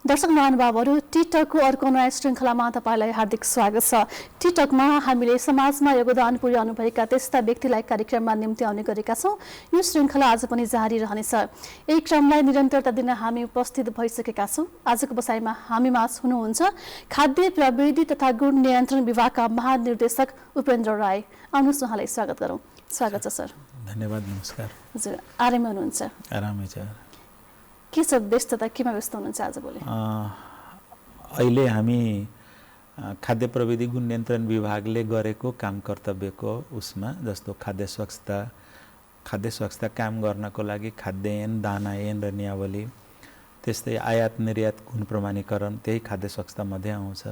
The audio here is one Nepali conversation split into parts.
दर्शक महानुभावहरू टिकटकको अर्को नयाँ श्रृङ्खलामा तपाईलाई हार्दिक स्वागत छ। टिकटकमा हामीले समाजमा योगदान पुर्याउनुभएका त्यस्ता व्यक्तिलाई कार्यक्रममा निम्ति आउने गरेका छौँ। यो श्रृङ्खला आज पनि जारी रहनेछ। यही क्रमलाई निरन्तरता दिन हामी उपस्थित भइसकेका छौँ। आजको बसाइमा हामीमा हुनुहुन्छ खाद्य प्रविधि तथा गुण नियन्त्रण विभागका महानिर्देशक उपेन्द्र राई। आउनुहोस् उहाँलाई स्वागत गरौँ। स्वागत छ सर। धन्यवाद। नमस्कार। हजुर आरामै हुनुहुन्छ? आरामै छ। के छ व्यस्तता, केमा व्यस्त हुनुहुन्छ आजभोलि? अहिले हामी खाद्य प्रविधि गुण नियन्त्रण विभागले गरेको काम कर्तव्यको उसमा जस्तो खाद्य स्वच्छता काम गर्नको लागि खाद्यान्न, दानायन र नियावली, त्यस्तै आयात निर्यात गुण प्रमाणीकरण त्यही खाद्य स्वच्छता मध्ये आउँछ।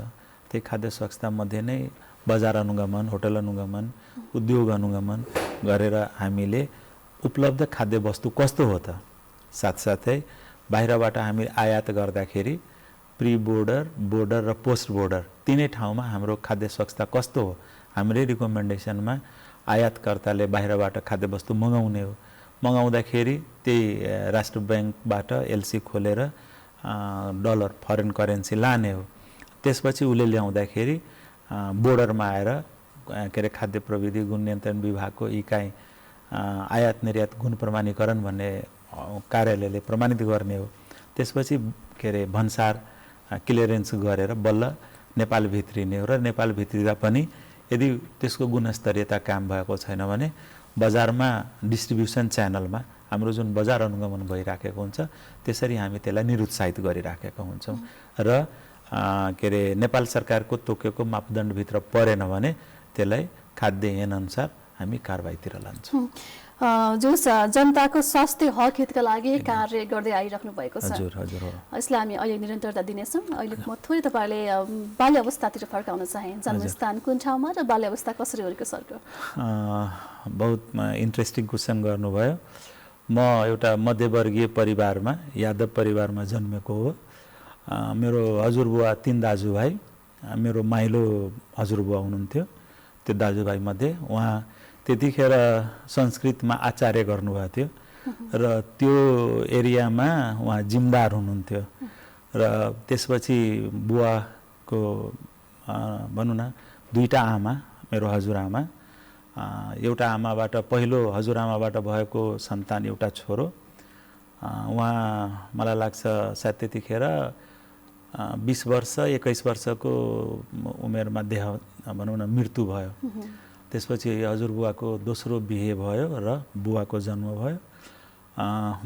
त्यही खाद्य स्वच्छता मध्ये नै बजार अनुगमन, होटल अनुगमन, उद्योग अनुगमन गरेर हामीले उपलब्ध खाद्य वस्तु कस्तो हो त, साथसाथै बाहिरबाट हामी आयात गर्दाखेरि प्री बोर्डर, बोर्डर र पोस्ट बोर्डर तीनै ठाउँमा हाम्रो खाद्य स्वच्छता कस्तो हो, हाम्रै रिकमेन्डेसनमा आयातकर्ताले बाहिरबाट खाद्य वस्तु मगाउने हो। मगाउँदाखेरि त्यही राष्ट्र ब्याङ्कबाट एलसी खोलेर डलर फरेन करेन्सी लाने हो। त्यसपछि उसले ल्याउँदाखेरि बोर्डरमा आएर के अरे खाद्य प्रविधि गुण नियन्त्रण विभागको इकाइ आयात निर्यात गुण प्रमाणीकरण भन्ने कार्यालयले प्रमाणित गर्ने हो। त्यसपछि के अरे भन्सार क्लियरेन्स गरेर बल्ल नेपाल भित्रिने हो र नेपाल भित्रिँदा पनि यदि त्यसको गुणस्तरीयता काम भएको छैन भने बजारमा डिस्ट्रिब्युसन च्यानलमा हाम्रो जुन बजार अनुगमन भइराखेको हुन्छ त्यसरी हामी त्यसलाई निरुत्साहित गरिराखेका हुन्छौँ र के अरे नेपाल सरकारको तोकेको मापदण्डभित्र परेन भने त्यसलाई खाद्यान्न अनुसार हामी कारबाहीतिर लान्छौँ। जो जनताको स्वास्थ्य हक हितका लागि कार्य गर्दै आइराख्नु भएको छ। हजुर हजुर हो। यसलाई हामी अहिले निरन्तरता दिनेछौँ। अहिले म थोरै तपाईँले बाल्य अवस्थातिर फर्काउन चाहेँ। जन्मस्थान कुन ठाउँमा र बाल्य अवस्था कसरी हुर्क्यो सरको? बहुत इन्ट्रेस्टिङ क्वेसन गर्नुभयो। म एउटा मध्यवर्गीय परिवारमा, यादव परिवारमा जन्मेको हो। मेरो हजुरबुवा 3 दाजुभाइ, मेरो माइलो हजुरबुवा हुनुहुन्थ्यो। त्यो दाजुभाइमध्ये उहाँ त्यतिखेर संस्कृतमा आचार्य गर्नुभएको थियो र त्यो एरियामा उहाँ जिम्दार हुनुहुन्थ्यो र त्यसपछि बुवाको भनौँ न 2टा आमा, मेरो हजुरआमा, एउटा आमाबाट पहिलो हजुरआमाबाट भएको सन्तान एउटा छोरो। उहाँ मलाई लाग्छ सायद त्यतिखेर 20 वर्ष 21 वर्षको उमेरमा भनौँ न मृत्यु भयो। त्यसपछि हजुरबुवाको दोस्रो बिहे भयो र बुवाको जन्म भयो।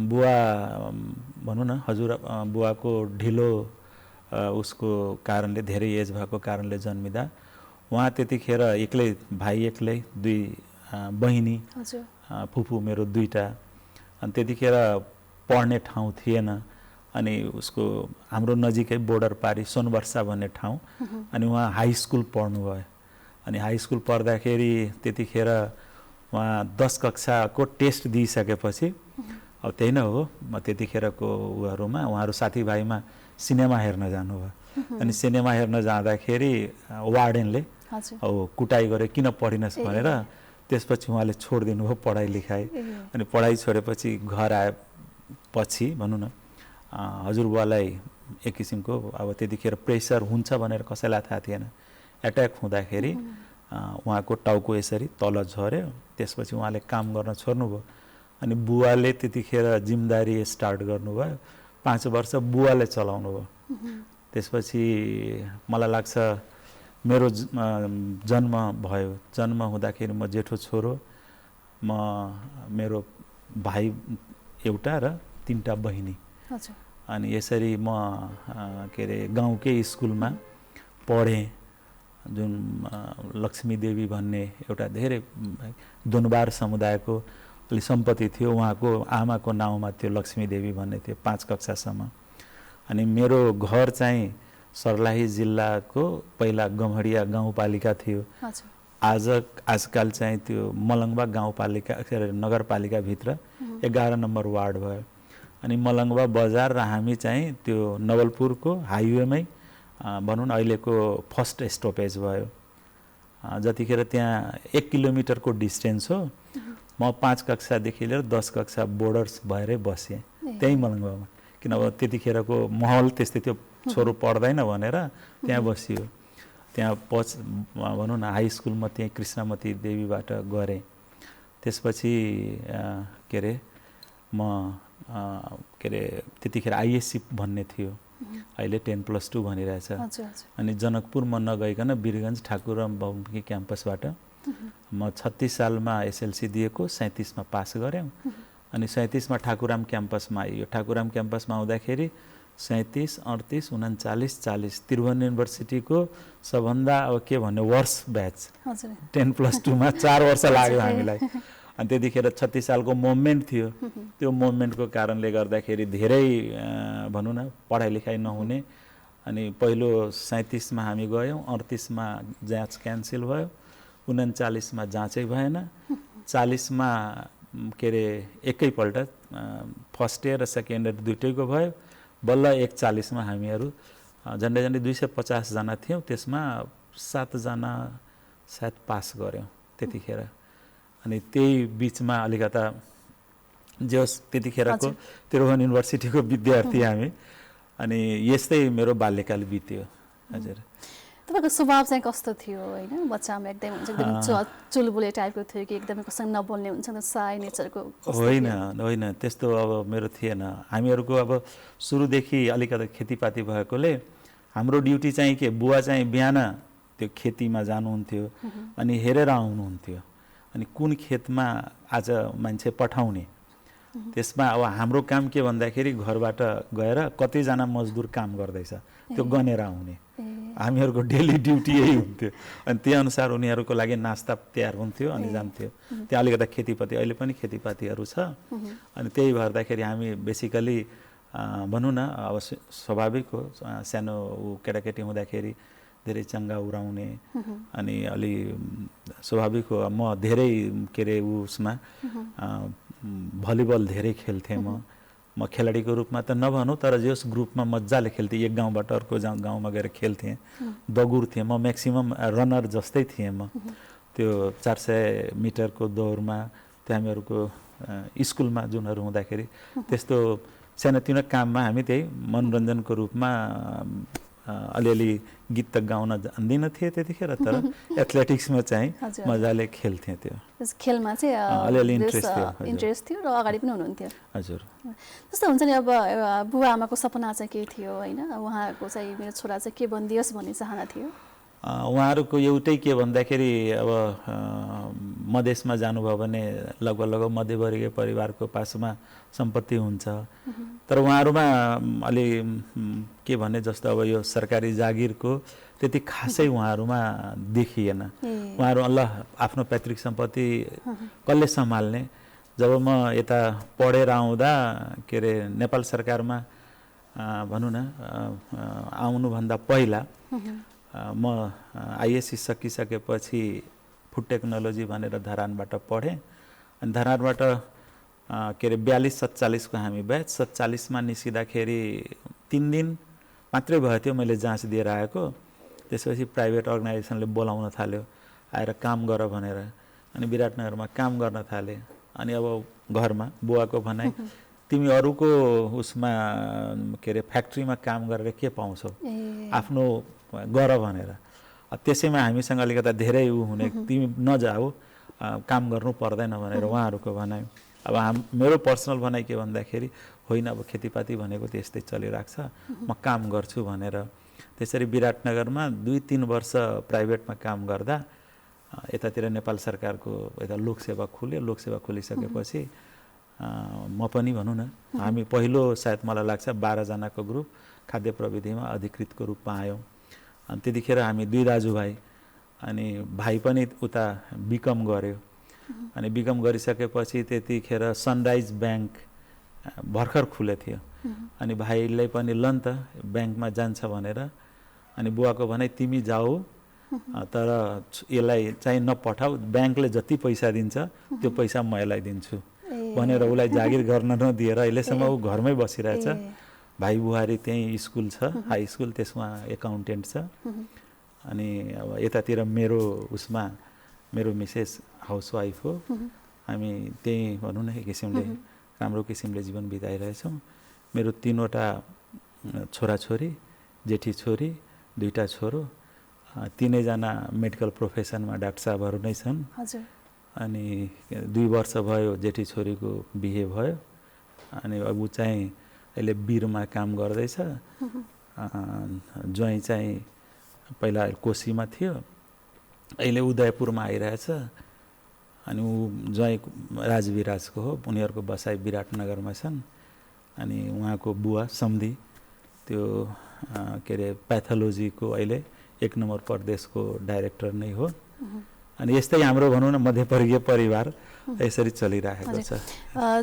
बुवा भनौँ न बुवाको ढिलो उसको कारणले, धेरै एज भएको कारणले जन्मिँदा उहाँ त्यतिखेर एक्लै, भाइ एक्लै, 2 बहिनी, फुपू मेरो 2टा। अनि त्यतिखेर पढ्ने ठाउँ थिएन। अनि उसको हाम्रो नजिकै बोर्डर पारी सोनवर्षा भन्ने ठाउँ, अनि उहाँ हाई स्कुल पढ्नुभयो। अनि हाई स्कुल पढ्दाखेरि त्यतिखेर उहाँ 10 कक्षाको टेस्ट दिइसकेपछि अब त्यही नै हो, म त्यतिखेरको उहाँहरूमा उहाँहरू साथीभाइमा सिनेमा हेर्न जानुभयो। अनि सिनेमा हेर्न जाँदाखेरि वार्डेनले अब कुटाइ गरे, किन पढिनस् भनेर। त्यसपछि उहाँले छोडिदिनु भयो पढाइ लेखाइ। अनि पढाइ छोडेपछि घर आएपछि भनौँ न हजुरबुवालाई एक किसिमको अब त्यतिखेर प्रेसर हुन्छ भनेर कसैलाई थाहा थिएन। एट्याक हुँदाखेरि उहाँको टाउको यसरी तल झऱ्यो। त्यसपछि उहाँले काम गर्न छोड्नुभयो। अनि बुवाले त्यतिखेर जिम्मेदारी स्टार्ट गर्नुभयो। 5 वर्ष बुवाले चलाउनु भयो। त्यसपछि मलाई लाग्छ मेरो जन्म भयो। जन्म हुँदाखेरि म जेठो छोरो, मेरो भाइ एउटा र 3टा बहिनी। अनि यसरी म के अरे गाउँकै स्कुलमा पढेँ, जुन लक्ष्मी देवी भन्ने एउटा धेरै दुनबार समुदायको अलि सम्पत्ति थियो। उहाँको आमाको नाउँमा त्यो लक्ष्मी देवी भन्ने थियो 5 कक्षासम्म। अनि मेरो घर चाहिँ सर्लाही जिल्लाको पहिला गम्हडिया गाउँपालिका थियो। आजकल चाहिँ त्यो मलङ्गवा गाउँपालिका नगरपालिकाभित्र 11 नम्बर वार्ड भयो। अनि मलङ्गवा बजार र हामी चाहिँ त्यो नवलपुरको हाइवेमै भनौँ न अहिलेको फर्स्ट स्टपेज भयो। जतिखेर त्यहाँ 1 किलोमिटरको डिस्टेन्स हो। म 5 कक्षादेखि लिएर 10 कक्षा बोर्डर्स भएरै बसेँ त्यही मलङ्गवामा। किन अब त्यतिखेरको माहौल त्यस्तै थियो, छोरो पढ्दैन भनेर त्यहाँ बसियो। त्यहाँ भनौँ न हाई स्कुल म त्यहीँ कृष्णमती देवीबाट गरेँ। त्यसपछि के अरे म के अरे त्यतिखेर आइएससी भन्ने थियो, अहिले 10+2 भनिरहेछ। अनि जनकपुर म नगइकन वीरगञ्ज ठाकुरराम बहुमुखी क्याम्पसबाट म 36 सालमा एसएलसी दिएको, 37 मा पास गरेँ। अनि 37 मा ठाकुरराम क्याम्पसमा आइयो। ठाकुरराम क्याम्पसमा आउँदाखेरि 37, 38, 39, 40 त्रिभुवन युनिभर्सिटीको सबभन्दा अब के भन्ने वर्ष ब्याच 10+2 मा 4 वर्ष लाग्यो हामीलाई। अनि त्यतिखेर 36 सालको मुभमेन्ट थियो। त्यो मुभमेन्टको कारणले गर्दाखेरि धेरै भनौँ न पढाइ लेखाइ नहुने। अनि पहिलो 37 मा हामी गयौँ, 38 मा जाँच क्यान्सल भयो, 39 मा जाँचै भएन, 40 मा के अरे एकैपल्ट फर्स्ट इयर र सेकेन्ड इयर दुइटैको भयो। बल्ल 41 मा हामीहरू झन्डै 250 जना थियौँ, त्यसमा 7 जना सायद पास गऱ्यौँ त्यतिखेर। अनि त्यही बिचमा अलिकता जे त्यतिखेरको त्रिभुवन युनिभर्सिटीको विद्यार्थी हामी। अनि यस्तै मेरो बाल्यकाल बित्यो। हजुर, तपाईँको स्वभाव चाहिँ कस्तो थियो होइन? बच्चामा एकदम चुलबुले टाइपको थियो कि एकदमै कसँग नबोल्ने हुन्छ नि, साई नेचरको? होइन, त्यस्तो अब मेरो थिएन। हामीहरूको अब सुरुदेखि अलिकति खेतीपाती भएकोले हाम्रो ड्युटी चाहिँ के, बुवा चाहिँ बिहान त्यो खेतीमा जानुहुन्थ्यो अनि हेरेर आउनुहुन्थ्यो। अनि कुन खेतमा आज मान्छे पठाउने, त्यसमा अब हाम्रो काम के भन्दाखेरि घरबाट गएर कतिजना मजदुर काम गर्दैछ त्यो गनेर आउने, हामीहरूको डेली ड्युटी यही हुन्थ्यो। अनि त्यही अनुसार उनीहरूको लागि नास्ता तयार हुन्थ्यो अनि जान्थ्यो। त्यहाँ अलिकति खेतीपाती, अहिले पनि खेतीपातीहरू छ। अनि त्यही भर्दाखेरि हामी बेसिकली भनौँ न अब स्वाभाविक हो, सानो केटाकेटी हुँदाखेरि धेरै चङ्गा उडाउने अनि अलि स्वाभाविक हो। म धेरै के अरे उसमा भलिबल धेरै खेल्थेँ। म खेलाडीको रूपमा त नभनौँ, तर जस ग्रुपमा मजाले खेल्थेँ। एक गाउँबाट अर्को गाउँमा गएर खेल्थेँ, दगुर्थेँ। म म्याक्सिमम रनर जस्तै थिएँ। म त्यो 400 मिटरको दौडमा त्यो हामीहरूको स्कुलमा जुनहरू हुँदाखेरि त्यस्तो सानोतिनो काममा हामी त्यही मनोरञ्जनको रूपमा अलिअलि गीत त गाउन जान्दिनँ थिएँ त्यतिखेर, तर एथलेटिक्समा चाहिँ मजाले खेल्थेँ। त्यो खेलमा चाहिँ अलिअलि इन्ट्रेस्ट थियो र अगाडि पनि हुनुहुन्थ्यो। हजुर, जस्तो हुन्छ नि अब बुवा आमाको सपना चाहिँ के थियो होइन? उहाँहरूको चाहिँ मेरो छोरा चाहिँ के बनिदियोस् भन्ने चाहना थियो? उहाँहरूको एउटै के भन्दाखेरि अब मधेसमा जानुभयो भने लगभग मध्यवर्गीय परिवारको पासमा सम्पत्ति हुन्छ, तर उहाँहरूमा अलि के भने जस्तो अब यो सरकारी जागिरको त्यति खासै उहाँहरूमा देखिएन। उहाँहरू ल आफ्नो पैतृक सम्पत्ति कसले सम्हाल्ने? जब म यता पढेर आउँदा के अरे नेपाल सरकारमा भनौँ न आउनुभन्दा पहिला म आइएससी सकिसकेपछि फुड टेक्नोलोजी भनेर धरानबाट पढेँ। अनि धरानबाट के अरे 42-47 को हामी ब्याच, 47 मा निस्किँदाखेरि 3 दिन मात्रै भयो थियो मैले जाँच दिएर आएको। त्यसपछि प्राइभेट अर्गनाइजेसनले बोलाउन थाल्यो, आएर काम गर भनेर। अनि विराटनगरमा काम गर्न थालेँ। अनि अब घरमा बुवाको भनाइ, तिमी अरूको उसमा के अरे फ्याक्ट्रीमा काम गरेर के पाउँछौ, आफ्नो गर भनेर। त्यसैमा हामीसँग अलिकता धेरै हुने, तिमी नजाऊ, काम गर्नु पर्दैन भनेर उहाँहरूको भनाइ। अब मेरो पर्सनल भनाइ के भन्दाखेरि होइन, अब खेतीपाती भनेको त्यस्तै चलिरहेको छ, म काम गर्छु भनेर। त्यसरी विराटनगरमा 2-3 वर्ष प्राइभेटमा काम गर्दा यतातिर नेपाल सरकारको यता लोकसेवा खुल्यो। लोकसेवा खोलिसकेपछि म पनि भनौँ न हामी पहिलो सायद मलाई लाग्छ 12 जनाको ग्रुप खाद्य प्रविधिमा अधिकृतको रूपमा आयौँ। अनि त्यतिखेर हामी 2 दाजुभाइ, अनि भाइ पनि उता बिकम गर्यो। अनि बिकम गरिसकेपछि त्यतिखेर सनराइज ब्याङ्क भर्खर खुले थियो। अनि भाइलाई पनि ल नि त ब्याङ्कमा जान्छ भनेर। अनि बुवाको भने तिमी जाऊ, तर यसलाई चाहिँ नपठाऊ, ब्याङ्कले जति पैसा दिन्छ त्यो पैसा म यसलाई दिन्छु भनेर उसलाई जागिर गर्न नदिएर अहिलेसम्म ऊ घरमै बसिरहेछ। भाइ बुहारी त्यहीँ स्कुल छ, हाई स्कुल, त्यसमा एकाउन्टेन्ट छ। अनि अब यतातिर मेरो उसमा मेरो मिसेस हाउसवाइफ हो। हामी त्यही भनौँ न एक किसिमले राम्रो किसिमले जीवन बिताइरहेछौँ। मेरो 3वटा छोराछोरी, जेठी छोरी, 2टा छोरो, 3जना मेडिकल प्रोफेसनमा डाक्टर साहबहरू नै छन्। हजुर। अनि 2 वर्ष भयो जेठी छोरीको बिहे भयो। अनि अब ऊ चाहिँ अहिले बिरमा काम गर्दैछ। ज्वाइँ चाहिँ पहिला कोशीमा थियो, अहिले उदयपुरमा आइरहेछ। अनि ऊ ज्वाइँ राजविराजको हो, उनीहरूको बसाइ विराटनगरमा छन्। अनि उहाँको बुवा सम्धी त्यो के अरे प्याथोलोजीको अहिले 1 नम्बर प्रदेशको डाइरेक्टर नै हो। अनि यस्तै हाम्रो भनौँ न मध्यवर्गीय परिवार यसरी चलिरहेको छ।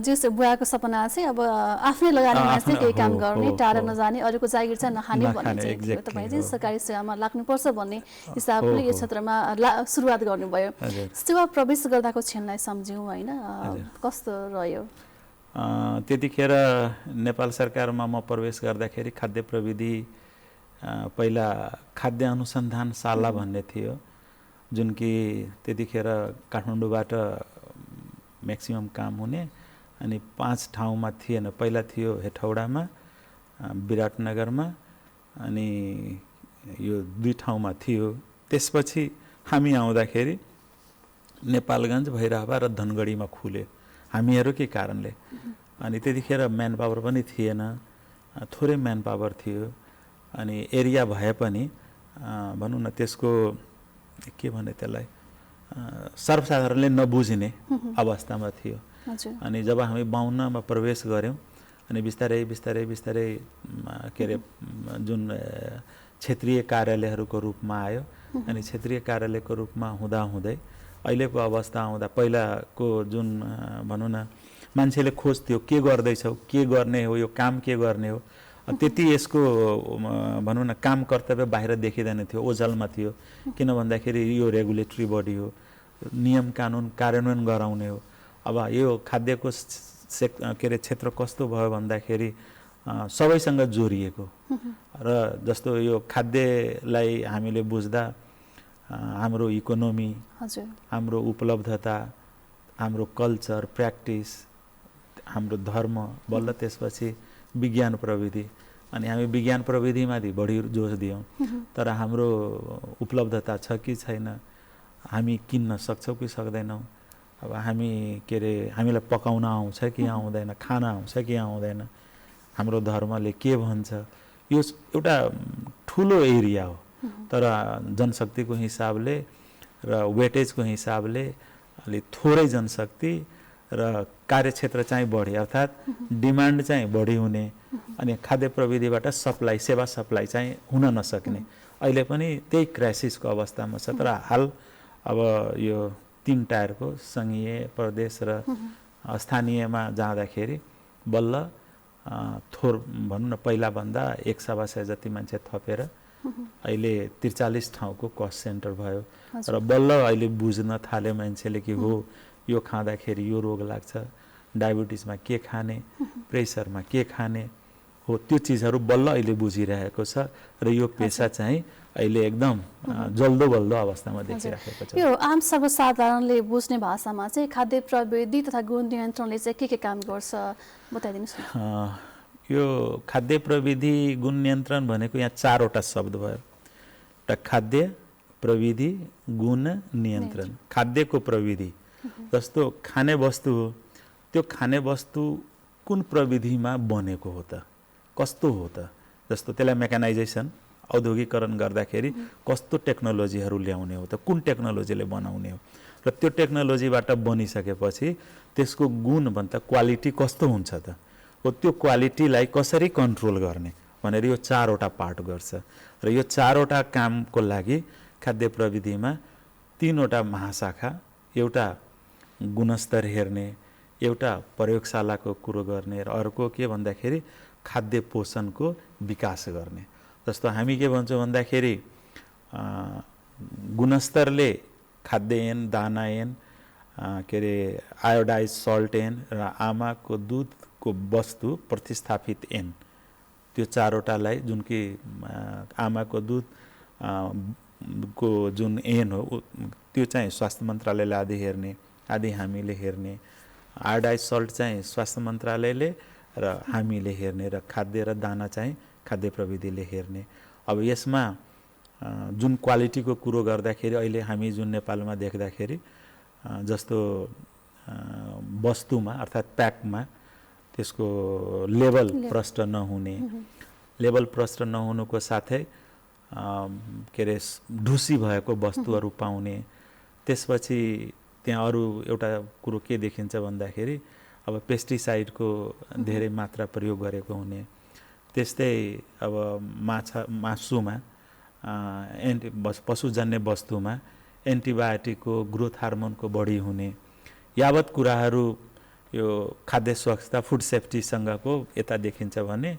जो बुवाको सपना चाहिँ अब आफ्नै लगानीमा चाहिँ केही काम गर्ने, टाढा नजाने, अरूको जागिर चाहिँ नखाने भन्ने चाहिँ थियो। तपाईँ चाहिँ सरकारी सेवामा लाग्नुपर्छ भन्ने हिसाबले यो क्षेत्रमा सुरुवात गर्नुभयो। सेवा प्रवेश गर्दाको क्षणलाई सम्झ्यौँ होइन, कस्तो रह्यो? त्यतिखेर नेपाल सरकारमा म प्रवेश गर्दाखेरि खाद्य प्रविधि पहिला खाद्य अनुसन्धानशाला भन्ने थियो, जुन कि त्यतिखेर काठमाडौँबाट म्याक्सिमम काम हुने। अनि 5 ठाउँमा थिएन। पहिला थियो हेटौडामा, विराटनगरमा, अनि यो 2 ठाउँमा थियो। त्यसपछि हामी आउँदाखेरि नेपालगञ्ज, भैरहवा र धनगढीमा खुल्यो हामीहरूकै कारणले। अनि त्यतिखेर म्यान पावर पनि थिएन, थोरै म्यान पावर थियो। अनि एरिया भए पनि भनौँ न त्यसको के भने त्यसलाई सर्वसाधारणले नबुझ्ने अवस्थामा थियो। अनि जब हामी 52मा प्रवेश गऱ्यौँ अनि बिस्तारै बिस्तारै बिस्तारै के अरे जुन क्षेत्रीय कार्यालयहरूको रूपमा आयो। अनि क्षेत्रीय कार्यालयको रूपमा हुँदाहुँदै अहिलेको अवस्था आउँदा पहिलाको जुन भनौँ न मान्छेले खोज्थ्यो के गर्दैछौ, के गर्ने हो, यो काम के गर्ने हो, त्यति यसको भनौँ न काम कर्तव्य बाहिर देखिँदैन थियो, ओझलमा थियो। किन भन्दाखेरि यो रेगुलेटरी बडी हो, नियम कानुन कार्यान्वयन गराउने हो। अब यो खाद्यको के अरे क्षेत्र कस्तो भयो भन्दाखेरि सबैसँग जोडिएको र जस्तो यो खाद्यलाई हामीले बुझ्दा हाम्रो इकोनोमी, हाम्रो उपलब्धता, हाम्रो कल्चर, प्र्याक्टिस, हाम्रो धर्म, बल्ल त्यसपछि विज्ञान प्रविधि। अनि हामी विज्ञान प्रविधिमाथि बढी जोड दियौँ। तर हाम्रो उपलब्धता छ कि छैन, हामी किन्न सक्छौँ कि सक्दैनौँ, अब हामी के अरे हामीलाई पकाउन आउँछ कि आउँदैन, खान आउँछ कि आउँदैन, हाम्रो धर्मले के भन्छ, यो एउटा ठुलो एरिया हो। तर जनशक्तिको हिसाबले र वेटेजको हिसाबले अलि थोरै जनशक्ति र कार्यक्षेत्र चाहिँ बढी, अर्थात् डिमान्ड चाहिँ बढी हुने। अनि खाद्य प्रविधिबाट सप्लाई, सेवा सप्लाई चाहिँ हुन नसक्ने अहिले पनि त्यही क्राइसिसको अवस्थामा छ। तर हाल अब यो 3 टायरको सङ्घीय, प्रदेश र स्थानीयमा जाँदाखेरि बल्ल थोर भनौँ न पहिलाभन्दा 1.25 जति मान्छे थपेर अहिले 43 ठाउँको कस्ट सेन्टर भयो। र बल्ल अहिले बुझ्न थाल्यो मान्छेले कि हो यो खाँदाखेरि यो रोग लाग्छ, डायबिटिसमा के खाने, प्रेसरमा के खाने हो, त्यो चिजहरू बल्ल अहिले बुझिरहेको छ। र यो पेसा चाहिँ अहिले एकदम जल्दो बल्दो अवस्थामा देखिरहेको छ। यो आम सर्वसाधारणले बुझ्ने भाषामा चाहिँ खाद्य प्रविधि तथा गुण नियन्त्रणले चाहिँ के काम गर्छ बताइदिनुहोस् न। यो खाद्य प्रविधि गुण नियन्त्रण भनेको यहाँ 4वटा शब्द भयो। एउटा खाद्य प्रविधि, गुण नियन्त्रण। खाद्यको प्रविधि जस्तो खाने वस्तु हो, त्यो खाने वस्तु कुन प्रविधिमा बनेको हो त, कस्तो हो त, जस्तो त्यसलाई मेकानाइजेसन, औद्योगिकरण गर्दाखेरि कस्तो टेक्नोलोजीहरू ल्याउने हो त, कुन टेक्नोलोजीले बनाउने हो, र त्यो टेक्नोलोजीबाट बनिसकेपछि त्यसको गुण भन्दा क्वालिटी कस्तो हुन्छ त, हो त्यो क्वालिटीलाई कसरी कन्ट्रोल गर्ने भनेर यो 4वटा पार्ट गर्छ। र यो 4वटा कामको लागि खाद्य प्रविधिमा 3वटा महाशाखा, एउटा गुणस्तर हेर्ने, एउटा प्रयोगशालाको कुरो गर्ने, र अर्को के भन्दाखेरि खाद्य पोषणको विकास गर्ने। जस्तो हामी के भन्छौँ भन्दाखेरि गुणस्तरले खाद्यएन, दानाएन, के अरे आयोडाइज सल्ट एन र आमाको दुधको वस्तु प्रतिस्थापित एन, त्यो 4वटालाई जुन कि आमाको दुध को जुन एन हो त्यो चाहिँ स्वास्थ्य मन्त्रालयले आदि हेर्ने, आदि हामीले हेर्ने। आयोडाइज सल्ट चाहिँ स्वास्थ्य मन्त्रालयले र हामीले हेर्ने र खाद्य र दाना चाहिँ खाद्य प्रविधिले हेर्ने। अब यसमा जुन क्वालिटीको कुरो गर्दाखेरि अहिले हामी जुन नेपालमा देख्दाखेरि जस्तो वस्तुमा अर्थात् प्याकमा त्यसको लेभल प्रष्ट नहुने, लेभल प्रष्ट नहुनुको साथै के अरे ढुसी भएको वस्तुहरू पाउने। त्यसपछि त्यहाँ अरू एउटा कुरो के देखिन्छ भन्दाखेरि अब पेस्टिसाइडको धेरै मात्रा प्रयोग गरेको हुने। त्यस्तै अब मासुमा पशुजन्य वस्तुमा एन्टिबायोटिकको ग्रोथ हार्मोनको बढी हुने। यावत कुराहरू यो खाद्य स्वच्छता फुड सेफ्टीसँगको यता देखिन्छ भने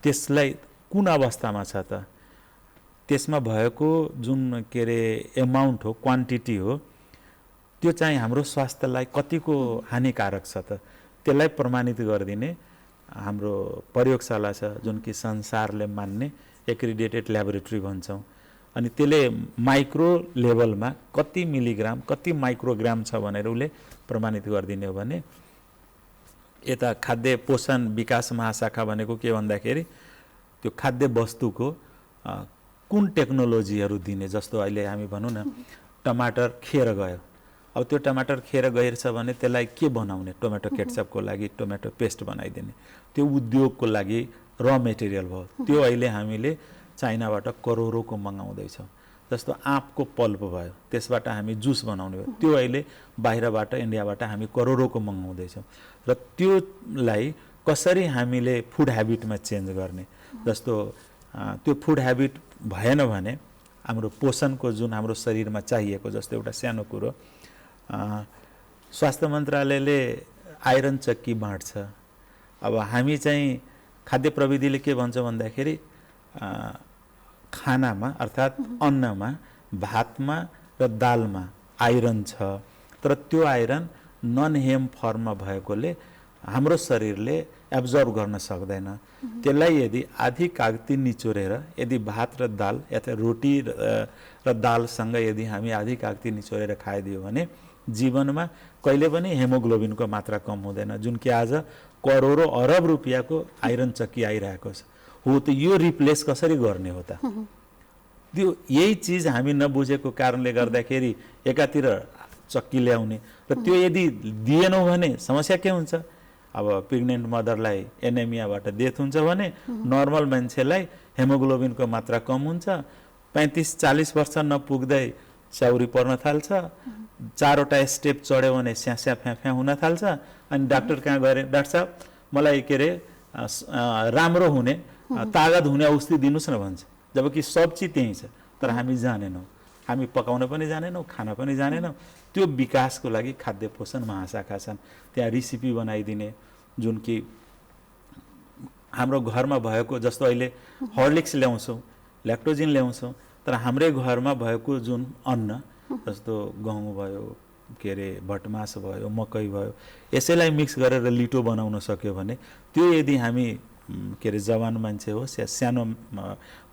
त्यसलाई कुन अवस्थामा छ त, त्यसमा भएको जुन के अरे एमाउन्ट हो, क्वान्टिटी हो, त्यो चाहिँ हाम्रो स्वास्थ्यलाई कतिको हानिकारक छ त, त्यसलाई प्रमाणित गरिदिने हाम्रो प्रयोगशाला छ जुन कि संसारले मान्ने एक्रिडेटेड ल्याबोरेटरी भन्छौँ। अनि त्यसले माइक्रो लेभलमा कति मिलिग्राम कति माइक्रोग्राम छ भनेर उसले प्रमाणित गरिदिने हो भने यता खाद्य पोषण विकास महाशाखा भनेको के भन्दाखेरि त्यो खाद्य वस्तुको कुन टेक्नोलोजीहरू दिने। जस्तो अहिले हामी भनौँ न टमाटर खेर गयो, अब त्यो टमाटर खेर गइरहेछ भने त्यसलाई के बनाउने, टोमेटो केचपको लागि टोमेटो पेस्ट बनाइदिने, त्यो उद्योगको लागि र मेटेरियल भयो। त्यो अहिले हामीले चाइनाबाट करोडौँको मगाउँदैछौँ। जस्तो आँपको पल्प भयो, त्यसबाट हामी जुस बनाउने भयो, त्यो अहिले बाहिरबाट इन्डियाबाट हामी करोडौँको मगाउँदैछौँ। र त्योलाई कसरी हामीले फुड ह्याबिटमा चेन्ज गर्ने। जस्तो त्यो फुड ह्याबिट भएन भने हाम्रो पोषणको जुन हाम्रो शरीरमा चाहिएको, जस्तो एउटा सानो कुरो स्वास्थ्य मन्त्रालयले आइरन चक्की बाँड्छ। अब हामी चाहिँ खाद्य प्रविधिले के भन्छ भन्दाखेरि खानामा अर्थात् अन्नमा, भातमा र दालमा आइरन छ, तर त्यो आइरन नन हेम फर्ममा भएकोले हाम्रो शरीरले एब्जर्भ गर्न सक्दैन। त्यसलाई यदि आधी कागती निचोरेर यदि भात र दाल या त रोटी र दालसँग यदि हामी आधी कागती निचोरेर खाइदियो भने जीवनमा कहिले पनि हेमोग्लोबिनको मात्रा कम हुँदैन, जुन कि आज करोडौँ अरब रुपियाँको आइरन चक्की आइरहेको छ। हो त यो रिप्लेस कसरी गर्ने हो त? त्यो यही चिज हामी नबुझेको कारणले गर्दाखेरि एकातिर चक्की ल्याउने र त्यो यदि दिएनौँ भने समस्या के हुन्छ। अब प्रेग्नेन्ट मदरलाई एनेमियाबाट डेथ हुन्छ भने नर्मल मान्छेलाई हेमोग्लोबिनको मात्रा कम हुन्छ, 35-40 वर्ष नपुग्दै च्याउरी पर्न थाल्छ, 4वटा स्टेप चढ्यो भने स्यास्या फ्याँ हुन थाल्छ। अनि डाक्टर कहाँ गएर डाक्टर साहब मलाई के अरे राम्रो हुने तागत हुने औषधि दिनुहोस् न भन्छ, जबकि सब चिज त्यही छ, तर हामी जानेनौँ, हामी पकाउन पनि जानेनौँ, खान पनि जानेनौँ। त्यो विकासको लागि खाद्य पोषण महाशाखा छन्, त्यहाँ रेसिपी बनाइदिने, जुन कि हाम्रो घरमा भएको। जस्तो अहिले हर्लिक्स ल्याउँछौँ, ल्याक्टोजिन ल्याउँछौँ, तर हाम्रै घरमा भएको जुन अन्न जस्तो गहुँ भयो, के अरे भटमास भयो, मकै भयो, यसैलाई मिक्स गरेर लिटो बनाउन सक्यो भने त्यो यदि हामी के अरे जवान मान्छे होस् या सानो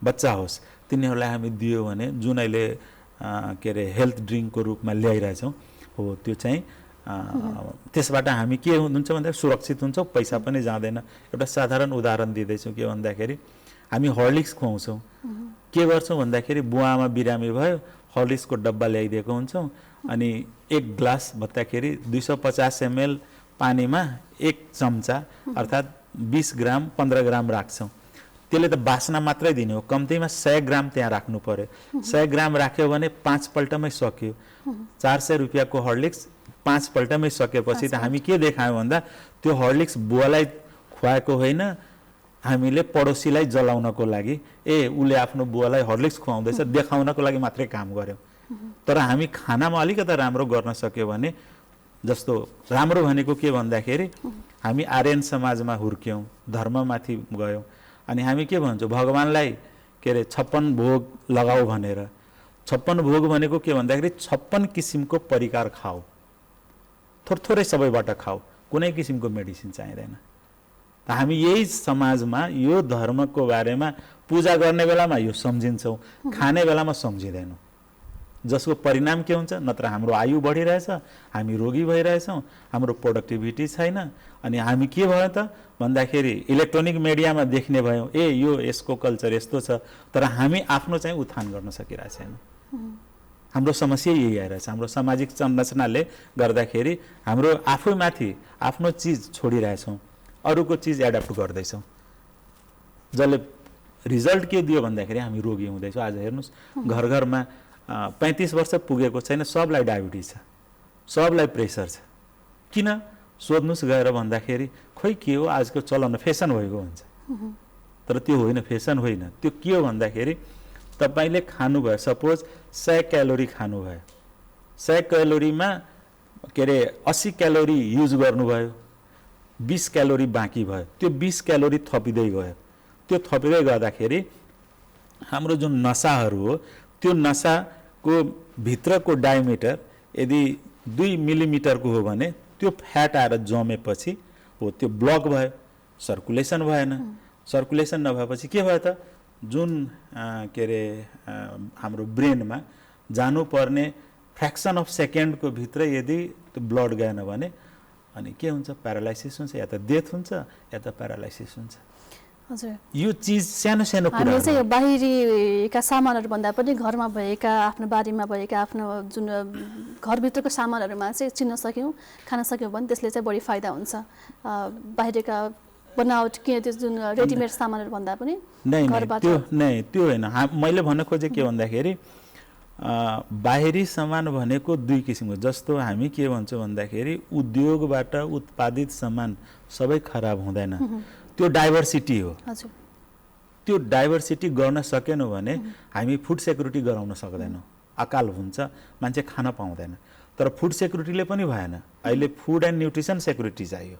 बच्चा होस् तिनीहरूलाई हामी दियो भने, जुन अहिले के अरे हेल्थ ड्रिङ्कको रूपमा ल्याइरहेछौँ हो, त्यो चाहिँ त्यसबाट हामी के हुन्छ भन्दाखेरि सुरक्षित हुन्छौँ, पैसा पनि जाँदैन। एउटा साधारण उदाहरण दिँदैछु के भन्दाखेरि हामी हर्लिक्स खुवाउँछौँ, के गर्छौँ भन्दाखेरि बुवामा बिरामी भयो, हर्लिक्सको डब्बा ल्याइदिएको हुन्छौँ, अनि 1 ग्लास भन्दाखेरि 250 ml पानीमा 1 चम्चा अर्थात् 20 ग्राम 15 ग्राम राख्छौँ। त्यसले त बास्ना मात्रै दिने हो, कम्तीमा 100 ग्राम त्यहाँ राख्नु पर्यो। 100 ग्राम राख्यो भने 5 पल्टमै सक्यो। 400 रुपियाँको हर्लिक्स 5 पल्टमै सकेपछि त हामी के देखायौँ भन्दा त्यो हर्लिक्स बुवालाई खुवाएको होइन, हामीले पडोसीलाई जलाउनको लागि उसले आफ्नो बुवालाई हर्लिक्स खुवाउँदैछ देखाउनको लागि मात्रै काम गर्यौँ। तर हामी खानामा अलिकति राम्रो गर्न सक्यो भने, जस्तो राम्रो भनेको के भन्दाखेरि हामी आर्यन समाजमा हुर्क्यौँ, धर्ममाथि गयौँ, अनि हामी के भन्छौँ भगवान्लाई के अरे 56 भोग लगाऊ भनेर। 56 भोग भनेको के भन्दाखेरि 56 किसिमको परिकार खाऊ, थोरै सबैबाट खाऊ, कुनै किसिमको मेडिसिन चाहिँदैन। हामी यही समाजमा यो धर्मको बारेमा पूजा गर्ने बेलामा यो सम्झिन्छौँ, खाने बेलामा सम्झिँदैनौँ। जसको परिणाम के हुन्छ, नत्र हाम्रो आयु बढिरहेछ, हामी रोगी भइरहेछौँ, हाम्रो प्रोडक्टिभिटी छैन। अनि हामी के भयो त भन्दाखेरि इलेक्ट्रोनिक मिडियामा देख्ने भयौँ, यो यसको कल्चर यस्तो छ, तर हामी आफ्नो चाहिँ उत्थान गर्न सकिरहेको छैनौँ। हाम्रो समस्या यही आइरहेछ। हाम्रो सामाजिक संरचनाले गर्दाखेरि हाम्रो आफैमाथि आफ्नो चिज छोडिरहेछौँ, अरूको चिज एडप्ट गर्दैछौँ, जसले रिजल्ट के दियो भन्दाखेरि हामी रोगी हुँदैछौँ। आज हेर्नुहोस्, घर घरमा 35 वर्ष पुगेको छैन, सबलाई डायबिटिज छ, सबलाई प्रेसर छ। किन सोध्नुहोस् गएर भन्दाखेरि खोइ के हो, आजको चलन फेसन भएको हुन्छ। तर त्यो होइन, फेसन होइन। त्यो के हो भन्दाखेरि तपाईँले खानुभयो, सपोज 100 क्यालोरी खानुभयो, 100 क्यालोरीमा के अरे 80 क्यालोरी युज गर्नुभयो, 20 क्यालोरी बाँकी भयो। त्यो 20 क्यालोरी थपिँदै गयो। त्यो थपिँदै गर्दाखेरि हाम्रो जुन नसाहरू हो, त्यो नसाको भित्रको डायमिटर यदि 2 मिलिमिटरको हो भने त्यो फ्याट आएर जमेपछि हो त्यो ब्लक भयो, सर्कुलेसन भएन। सर्कुलेसन नभएपछि के भयो त, जुन के अरे हाम्रो ब्रेनमा जानुपर्ने फ्र्याक्सन अफ सेकेन्डको भित्र यदि त्यो ब्लड गएन भने अनि के हुन्छ, प्यारालाइसिस हुन्छ, या त डेथ हुन्छ या त प्यारालाइसिस हुन्छ। हजुर, यो चिज सानो सानो कुरा हामीले चाहिँ बाहिरीका सामानहरू भन्दा पनि घरमा भएका, आफ्नो बारीमा भएका, आफ्नो जुन घरभित्रको सामानहरूमा चाहिँ चिन्न सक्यौँ, खान सक्यौँ भने त्यसले चाहिँ बढी फाइदा हुन्छ। बाहिरका बनावट के त्यो जुन रेडिमेड सामानहरू भन्दा पनि घरबाट त्यो होइन। मैले भन्न खोजेँ के भन्दाखेरि बाहिरी सामान भनेको 2 किसिमको, जस्तो हामी के भन्छौँ भन्दाखेरि उद्योगबाट उत्पादित सामान सबै खराब हुँदैन, त्यो डाइभर्सिटी हो। हजुर, त्यो डाइभर्सिटी गर्न सकेनौँ भने हामी फुड सेक्युरिटी गराउन सक्दैनौँ, अकाल हुन्छ, मान्छे खान पाउँदैन। तर फुड सेक्युरिटीले पनि भएन, अहिले फुड एन्ड न्युट्रिसन सेक्युरिटी चाहियो,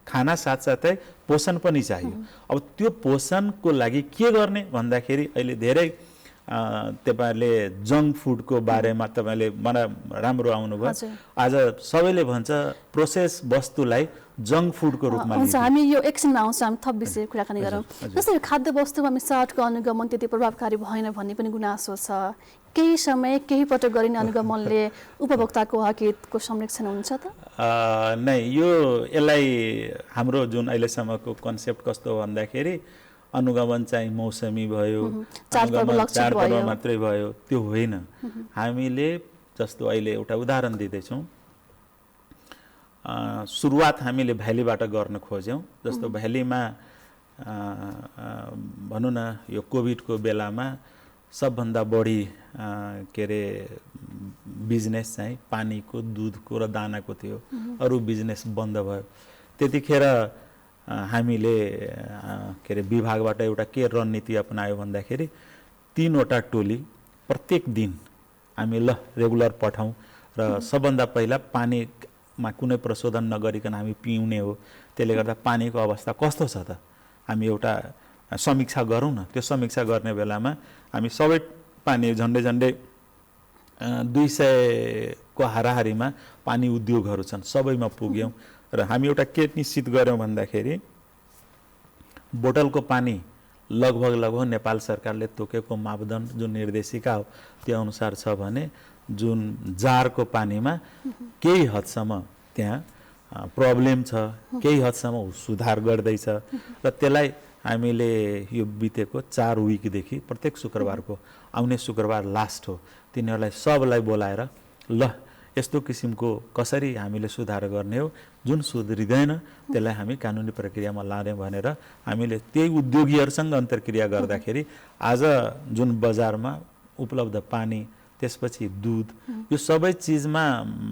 खाना साथसाथै पोषण पनि चाहियो। अब त्यो पोषणको लागि के गर्ने भन्दाखेरि अहिले धेरै तपाईहरुले जङ्क फुडको बारेमा तपाईले मलाई राम्रो आउनुभयो। आज सबैले भन्छ प्रोसेस वस्तुलाई जङ्क फुडको रूपमा लिन्छ। हामी यो एकछिनमा आउँछ, हामी थप विषय कुराकानी गरौँ। जस्तै खाद्य वस्तुमा मिसावटको अनुगमन त्यति प्रभावकारी भएन भन्ने पनि गुनासो छ। केही समय केही पटक गरिने अनुगमनले उपभोक्ताको हकको संरक्षण हुन्छ त? नै, यसलाई हाम्रो जुन अहिलेसम्मको कन्सेप्ट कस्तो भन्दाखेरि अनुगमन चाहिँ मौसमी भयो, चाडपर्व मात्रै भयो, त्यो होइन। हामीले जस्तो अहिले एउटा उदाहरण दिँदैछौँ, सुरुवात हामीले भ्यालीबाट गर्न खोज्यौँ। जस्तो भ्यालीमा भनौँ न यो कोभिडको बेलामा सबभन्दा बढी के अरे बिजनेस चाहिँ पानीको, दुधको र दानाको थियो। अरू बिजनेस बन्द भयो। त्यतिखेर हामीले के अरे विभागबाट एउटा के रणनीति अपनायो भन्दाखेरि 3 वटा टोली प्रत्येक दिन हामी रेगुलर पठाउँ र सबभन्दा पहिला पानीमा कुनै प्रशोधन नगरिकन हामी पिउने हो। त्यसले गर्दा पानीको अवस्था कस्तो छ त हामी एउटा समीक्षा गरौँ न। त्यो समीक्षा गर्ने बेलामा हामी सबै पानी झन्डै 200 को हाराहारीमा पानी उद्योगहरू छन्, सबैमा पुग्यौँ र हामी एउटा के निश्चित गर्यौँ भन्दाखेरि बोतलको पानी लगभग नेपाल सरकारले तोकेको मापदण्ड जुन निर्देशिका हो त्यो अनुसार छ भने जुन जारको पानीमा केही हदसम्म त्यहाँ प्रब्लम छ, केही हदसम्म सुधार गर्दैछ र त्यसलाई हामीले यो बितेको 4 विकदेखि प्रत्येक शुक्रबारको आउने शुक्रबार लास्ट हो, तिनीहरूलाई सबलाई बोलाएर यस्तो किसिमको कसरी हामीले सुधार गर्ने हो, जुन सुध्रिँदैन त्यसलाई हामी कानुनी प्रक्रियामा लाने भनेर हामीले त्यही उद्योगीहरूसँग अन्तर्क्रिया गर्दाखेरि आज जुन बजारमा उपलब्ध पानी, त्यसपछि दुध, यो सबै चिजमा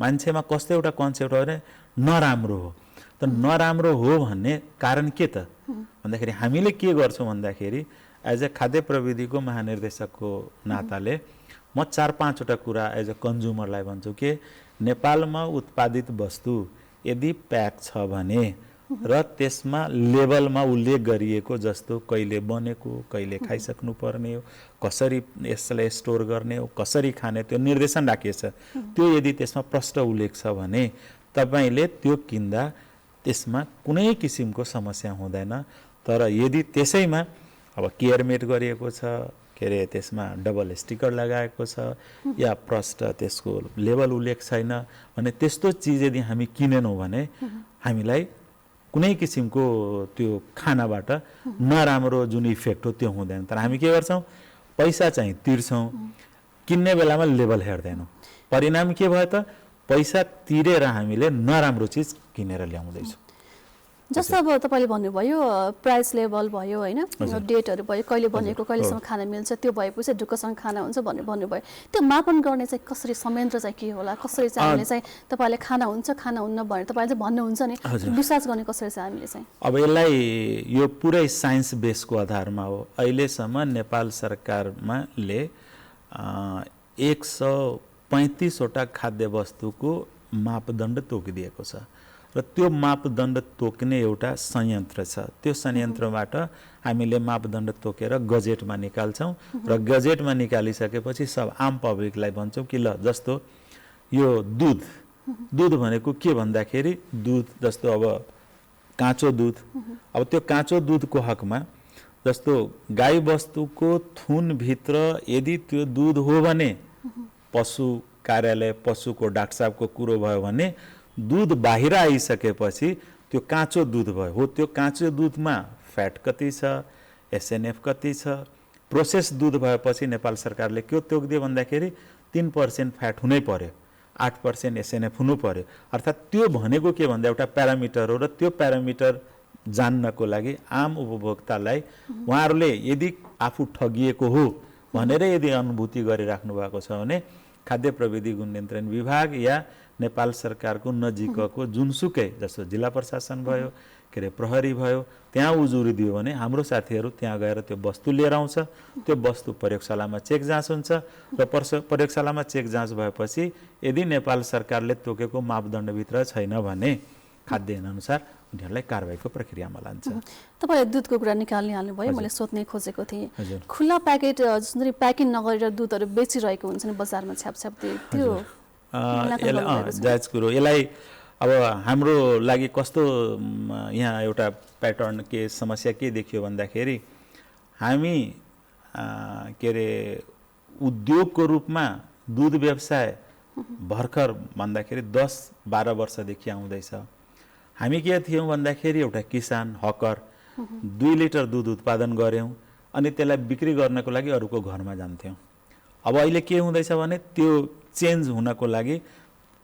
मान्छेमा कस्तो एउटा कन्सेप्ट हो भने नराम्रो हो। त नराम्रो हो भन्ने कारण के त भन्दाखेरि हामीले के गर्छौँ भन्दाखेरि एज ए खाद्य प्रविधिको महानिर्देशकको नाताले म 4-5 वटा कुरा एज ए कन्ज्युमरलाई भन्छु कि नेपालमा उत्पादित वस्तु यदि प्याक छ भने र त्यसमा लेबलमा उल्लेख गरिएको जस्तो कहिले बनेको, कहिले खाइसक्नु पर्ने हो, कसरी यसलाई स्टोर गर्ने हो, कसरी खाने, त्यो निर्देशन राखिएको छ, त्यो यदि त्यसमा प्रष्ट उल्लेख छ भने तपाईले त्यो किन्दा त्यसमा कुनै किसिमको समस्या हुँदैन। तर यदि त्यसैमा अब केयरमेट गरिएको छ, के अरे त्यसमा डबल स्टिकर लगाएको छ या प्रष्ट त्यसको लेबल उल्लेख छैन भने त्यस्तो चिज यदि हामी किनेनौँ भने हामीलाई कुनै किसिमको त्यो खानाबाट नराम्रो जुन इफेक्ट हो त्यो हुँदैन। तर हामी के गर्छौँ, पैसा चाहिँ तिर्छौँ, किन्ने बेलामा लेबल हेर्दैनौँ। परिणाम के भयो त, पैसा तिरेर हामीले नराम्रो चिज किनेर ल्याउँदैछौँ। जस्तो अब तपाईँले भन्नुभयो प्राइस लेभल भयो होइन, डेटहरू भयो, कहिले बनेको कहिलेसम्म खान मिल्छ, त्यो भएपछि ढुक्कसँग खाना हुन्छ भन्ने भन्नुभयो। त्यो मापन गर्ने चाहिँ कसरी, संयन्त्र चाहिँ के होला, कसरी चाहिँ हामीले चाहिँ तपाईँले खाना हुन्छ खाना हुन्न भनेर तपाईँले चाहिँ भन्नुहुन्छ नि, विश्वास गर्ने कसरी चाहिँ हामीले चाहिँ? अब यसलाई यो पुरै साइन्स बेसको आधारमा हो। अहिलेसम्म नेपाल सरकारमा ले 135वटा खाद्य वस्तुको मापदण्ड तोकिदिएको छ र त्यो मापदण्ड तोक्ने एउटा संयन्त्र छ। त्यो संयन्त्रबाट हामीले मापदण्ड तोकेर गजेटमा निकाल्छौँ र गजेटमा निकालिसकेपछि सब आम पब्लिकलाई भन्छौँ कि ल जस्तो यो दुध भनेको के भन्दाखेरि, दुध जस्तो अब काँचो दुध, अब त्यो काँचो दुधको हकमा जस्तो गाई वस्तुको थुनभित्र यदि त्यो दुध हो भने पशु कार्यालय, पशुको डाक्टर साहबको कुरो भयो भने दुध बाहिर आइसकेपछि त्यो काँचो दुध भयो। हो त्यो काँचो दुधमा फ्याट कति छ, एसएनएफ कति छ, प्रोसेस दुध भएपछि नेपाल सरकारले के तोकिदियो भन्दाखेरि 3% फ्याट हुनै पर्यो, 8% एसएनएफ हुनु पर्यो। अर्थात् त्यो भनेको के भन्दा एउटा प्यारामिटर हो र त्यो प्यारामिटर जान्नको लागि आम उपभोक्तालाई उहाँहरूले यदि आफू ठगिएको हो भनेर यदि अनुभूति गरिराख्नु भएको छ भने खाद्य प्रविधि गुण नियन्त्रण विभाग या नेपाल सरकारको नजिकको जुनसुकै जस्तो जिल्ला प्रशासन भयो, के अरे प्रहरी भयो, त्यहाँ उजुरी दियो भने हाम्रो साथीहरू त्यहाँ गएर त्यो वस्तु लिएर आउँछ। त्यो वस्तु प्रयोगशालामा चेक जाँच हुन्छ र प्रयोगशालामा चेक जाँच भएपछि यदि नेपाल सरकारले तोकेको मापदण्डभित्र छैन भने खाद्य ऐनअनुसार उनीहरूलाई कारबाहीको प्रक्रियामा लान्छ। तपाईँले दुधको कुरा निकाल्नुभयो, मैले सोध्नै खोजेको थिएँ। खुल्ला प्याकेट जसरी प्याकिङ नगरेर दुधहरू बेचिरहेको हुन्छ नि बजारमा छ्यापछ्याप, त्यो जायज कुरो। यसलाई अब हाम्रो लागि कस्तो यहाँ एउटा प्याटर्न के समस्या के देखियो भन्दाखेरि हामी के अरे उद्योगको रूपमा दुध व्यवसाय भर्खर भन्दाखेरि 10-12 वर्षदेखि आउँदैछ। हामी के थियौँ भन्दाखेरि एउटा किसान हकर 2 लिटर दुध उत्पादन गऱ्यौँ अनि त्यसलाई बिक्री गर्नको लागि अरूको घरमा जान्थ्यौँ। अब अहिले के हुँदैछ भने त्यो चेन्ज हुनको लागि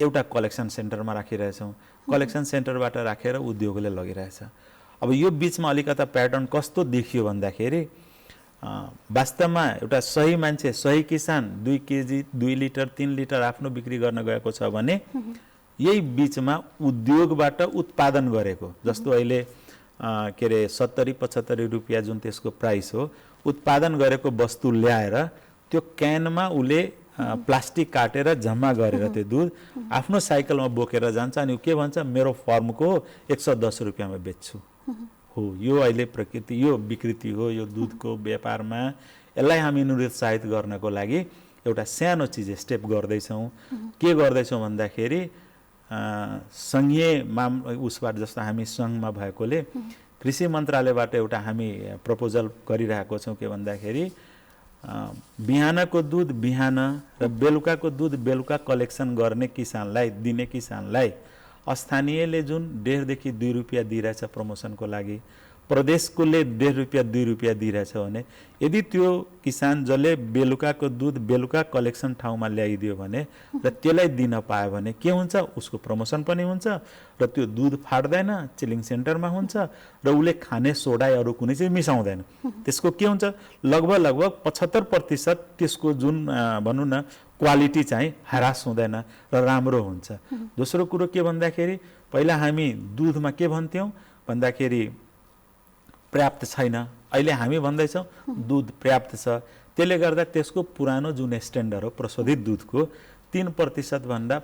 एउटा कलेक्सन सेन्टरमा राखिरहेछौँ, कलेक्सन सेन्टरबाट राखेर उद्योगले लगिरहेछ। अब यो बिचमा अलिकता प्याटर्न कस्तो देखियो भन्दाखेरि वास्तवमा एउटा सही मान्छे, सही किसान 2 केजी 2 लिटर 3 लिटर आफ्नो बिक्री गर्न गएको छ भने यही बिचमा उद्योगबाट उत्पादन गरेको जस्तो अहिले के अरे 70-75 रुपियाँ जुन त्यसको प्राइस हो, उत्पादन गरेको वस्तु ल्याएर त्यो क्यानमा उसले प्लास्टिक काटेर जम्मा गरेर त्यो दुध आफ्नो साइकलमा बोकेर जान्छ अनि के भन्छ मेरो फर्मको 110 रुपियाँमा बेच्छु। हो यो अहिले प्रकृति, यो विकृति हो यो दुधको व्यापारमा। यसलाई हामी निरुत्साहित गर्नको लागि एउटा सानो चिज स्टेप गर्दैछौँ। के गर्दैछौँ भन्दाखेरि सङ्घीय उसबाट जस्तो हामी सङ्घमा भएकोले कृषि मन्त्रालयबाट एउटा हामी प्रपोजल गरिरहेको छौँ के भन्दाखेरि बिहानको दुध बिहान र बेलुकाको दुध बेलुका कलेक्सन गर्ने किसानलाई दिने किसानलाई स्थानीयले जुन 1.5 देखि 2 रुपियाँ दिइरहेछ प्रमोसनको लागि, प्रदेशकोले 1.5 रुपियाँ 2 रुपियाँ दिइरहेछ भने यदि त्यो किसान जसले बेलुकाको दुध बेलुका कलेक्सन ठाउँमा ल्याइदियो भने र त्यसलाई दिन पायो भने के हुन्छ, उसको प्रमोसन पनि हुन्छ र त्यो दुध फाट्दैन, चिलिङ सेन्टरमा हुन्छ र उसले खाने सोडा अरू कुनै चाहिँ मिसाउँदैन। त्यसको के हुन्छ, लगभग 75% त्यसको जुन भनौँ न क्वालिटी चाहिँ ह्रास हुँदैन र राम्रो हुन्छ। दोस्रो कुरो के भन्दाखेरि पहिला हामी दुधमा के भन्थ्यौँ भन्दाखेरि पर्याप्त छैन, अहिले हामी भन्दैछौँ दुध पर्याप्त छ। त्यसले गर्दा त्यसको पुरानो जुन स्ट्यान्डर्ड हो प्रशोधित दुधको 3% भन्दा